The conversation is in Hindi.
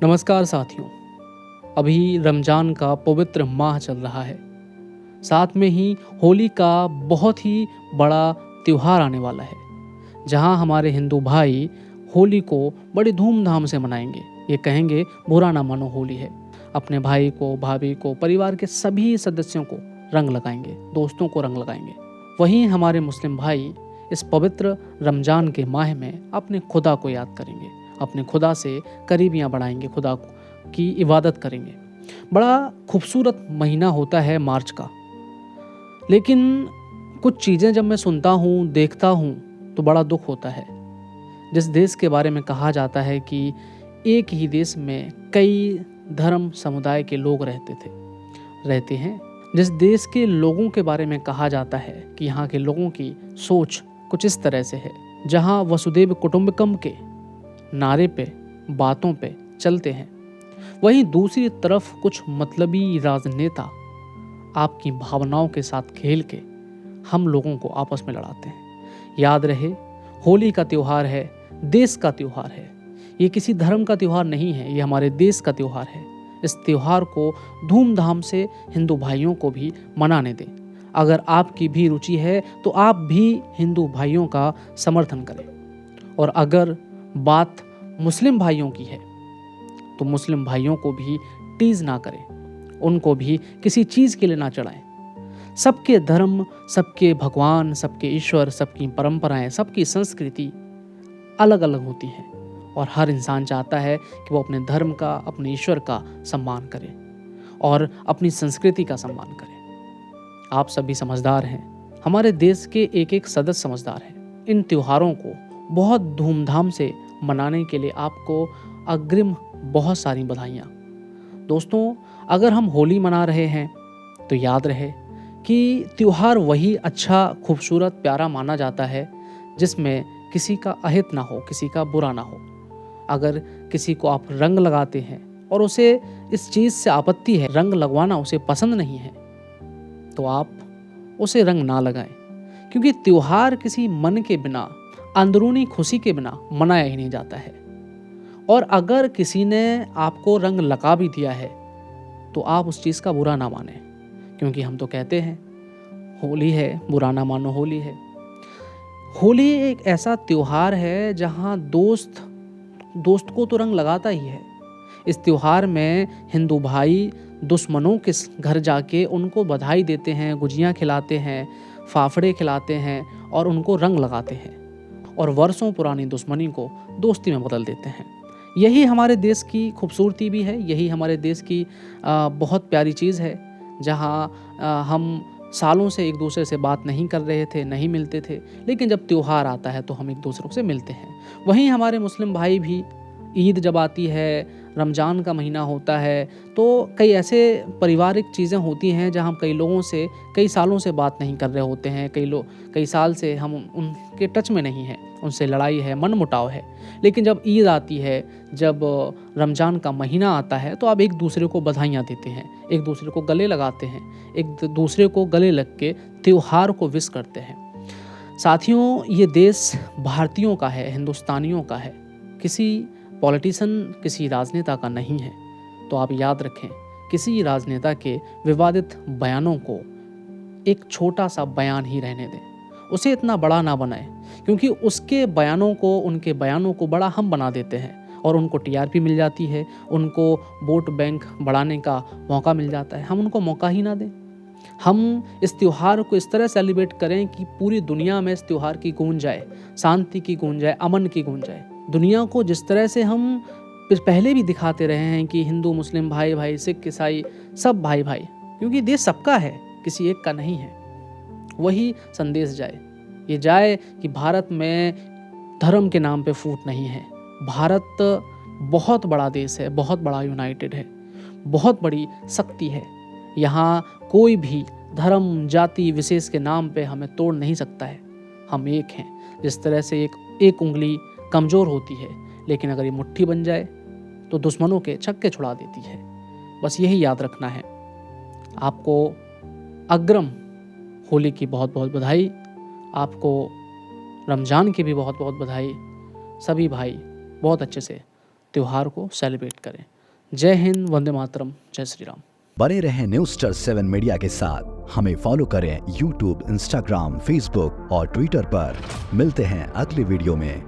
नमस्कार साथियों। अभी रमज़ान का पवित्र माह चल रहा है। साथ में ही होली का बहुत ही बड़ा त्यौहार आने वाला है, जहां हमारे हिंदू भाई होली को बड़ी धूमधाम से मनाएंगे। ये कहेंगे बुरा ना मानो होली है। अपने भाई को, भाभी को, परिवार के सभी सदस्यों को रंग लगाएंगे, दोस्तों को रंग लगाएंगे। वहीं हमारे मुस्लिम भाई इस पवित्र रमज़ान के माह में अपने खुदा को याद करेंगे, अपने खुदा से करीबियाँ बढ़ाएंगे, खुदा की इबादत करेंगे। बड़ा खूबसूरत महीना होता है मार्च का, लेकिन कुछ चीज़ें जब मैं सुनता हूँ, देखता हूँ तो बड़ा दुख होता है। जिस देश के बारे में कहा जाता है कि एक ही देश में कई धर्म समुदाय के लोग रहते हैं, जिस देश के लोगों के बारे में कहा जाता है कि यहाँ के लोगों की सोच कुछ इस तरह से है, जहाँ वसुदेव कुटुंबकम के नारे पे, बातों पे चलते हैं, वहीं दूसरी तरफ कुछ मतलबी राजनेता आपकी भावनाओं के साथ खेल के हम लोगों को आपस में लड़ाते हैं। याद रहे, होली का त्यौहार है, देश का त्यौहार है। ये किसी धर्म का त्यौहार नहीं है, ये हमारे देश का त्यौहार है। इस त्यौहार को धूमधाम से हिंदू भाइयों को भी मनाने दें। अगर आपकी भी रुचि है तो आप भी हिंदू भाइयों का समर्थन करें, और अगर बात मुस्लिम भाइयों की है तो मुस्लिम भाइयों को भी टीज ना करें, उनको भी किसी चीज़ के लिए ना चढ़ाएं। सबके धर्म, सबके भगवान, सबके ईश्वर, सबकी परंपराएं, सबकी संस्कृति अलग अलग होती हैं, और हर इंसान चाहता है कि वो अपने धर्म का, अपने ईश्वर का सम्मान करे और अपनी संस्कृति का सम्मान करे। आप सभी समझदार हैं, हमारे देश के एक एक सदस्य समझदार हैं। इन त्योहारों को बहुत धूमधाम से मनाने के लिए आपको अग्रिम बहुत सारी बधाइयाँ। दोस्तों, अगर हम होली मना रहे हैं तो याद रहे कि त्यौहार वही अच्छा, खूबसूरत, प्यारा माना जाता है जिसमें किसी का अहित ना हो, किसी का बुरा ना हो। अगर किसी को आप रंग लगाते हैं और उसे इस चीज़ से आपत्ति है, रंग लगवाना उसे पसंद नहीं है, तो आप उसे रंग ना लगाएं, क्योंकि त्यौहार किसी मन के बिना, अंदरूनी खुशी के बिना मनाया ही नहीं जाता है। और अगर किसी ने आपको रंग लगा भी दिया है तो आप उस चीज़ का बुरा ना माने, क्योंकि हम तो कहते हैं होली है, बुरा ना मानो होली है। होली एक ऐसा त्योहार है जहां दोस्त को तो रंग लगाता ही है। इस त्योहार में हिंदू भाई दुश्मनों के घर जाके उनको बधाई देते हैं, गुजियाँ खिलाते हैं, फाफड़े खिलाते हैं और उनको रंग लगाते हैं, और वर्षों पुरानी दुश्मनी को दोस्ती में बदल देते हैं। यही हमारे देश की खूबसूरती भी है, यही हमारे देश की बहुत प्यारी चीज़ है, जहाँ हम सालों से एक दूसरे से बात नहीं कर रहे थे, नहीं मिलते थे, लेकिन जब त्यौहार आता है तो हम एक दूसरों से मिलते हैं। वहीं हमारे मुस्लिम भाई भी, ईद जब आती है, रमज़ान का महीना होता है, तो कई ऐसे पारिवारिक चीज़ें होती हैं जहाँ हम कई लोगों से कई सालों से बात नहीं कर रहे होते हैं, कई साल से हम उनके टच में नहीं हैं, उनसे लड़ाई है, मनमुटाव है। लेकिन जब ईद आती है, जब रमज़ान का महीना आता है, तो आप एक दूसरे को बधाइयाँ देते हैं, एक दूसरे को गले लगाते हैं, एक दूसरे को गले लग के त्यौहार को विश करते हैं। साथियों, ये देश भारतीयों का है, हिंदुस्तानियों का है, किसी पॉलिटिशियन, किसी राजनेता का नहीं है। तो आप याद रखें, किसी राजनेता के विवादित बयानों को एक छोटा सा बयान ही रहने दें, उसे इतना बड़ा ना बनाएं, क्योंकि उसके बयानों को, उनके बयानों को बड़ा हम बना देते हैं और उनको टीआरपी मिल जाती है, उनको वोट बैंक बढ़ाने का मौका मिल जाता है। हम उनको मौका ही ना दें। हम इस त्यौहार को इस तरह सेलिब्रेट करें कि पूरी दुनिया में इस त्यौहार की गूंज जाए, शांति की गूंज जाए, अमन की गूंज जाए। दुनिया को जिस तरह से हम पहले भी दिखाते रहे हैं कि हिंदू, मुस्लिम भाई भाई, सिख, ईसाई सब भाई भाई, क्योंकि देश सबका है, किसी एक का नहीं है, वही संदेश जाए। ये जाए कि भारत में धर्म के नाम पे फूट नहीं है। भारत बहुत बड़ा देश है, बहुत बड़ा यूनाइटेड है, बहुत बड़ी शक्ति है। यहाँ कोई भी धर्म, जाति विशेष के नाम पे हमें तोड़ नहीं सकता है। हम एक हैं। जिस तरह से एक उंगली कमज़ोर होती है, लेकिन अगर ये मुट्ठी बन जाए तो दुश्मनों के छक्के छुड़ा देती है। बस यही याद रखना है। आपको अग्रिम होली की बहुत बहुत बधाई, आपको रमज़ान की भी बहुत बहुत बधाई। सभी भाई बहुत अच्छे से त्यौहार को सेलिब्रेट करें। जय हिंद, वंदे मातरम, जय श्री राम। बने रहें न्यूज़ 7 मीडिया के साथ। हमें फॉलो करें यूट्यूब, इंस्टाग्राम, फेसबुक और ट्विटर पर। मिलते हैं अगले वीडियो में।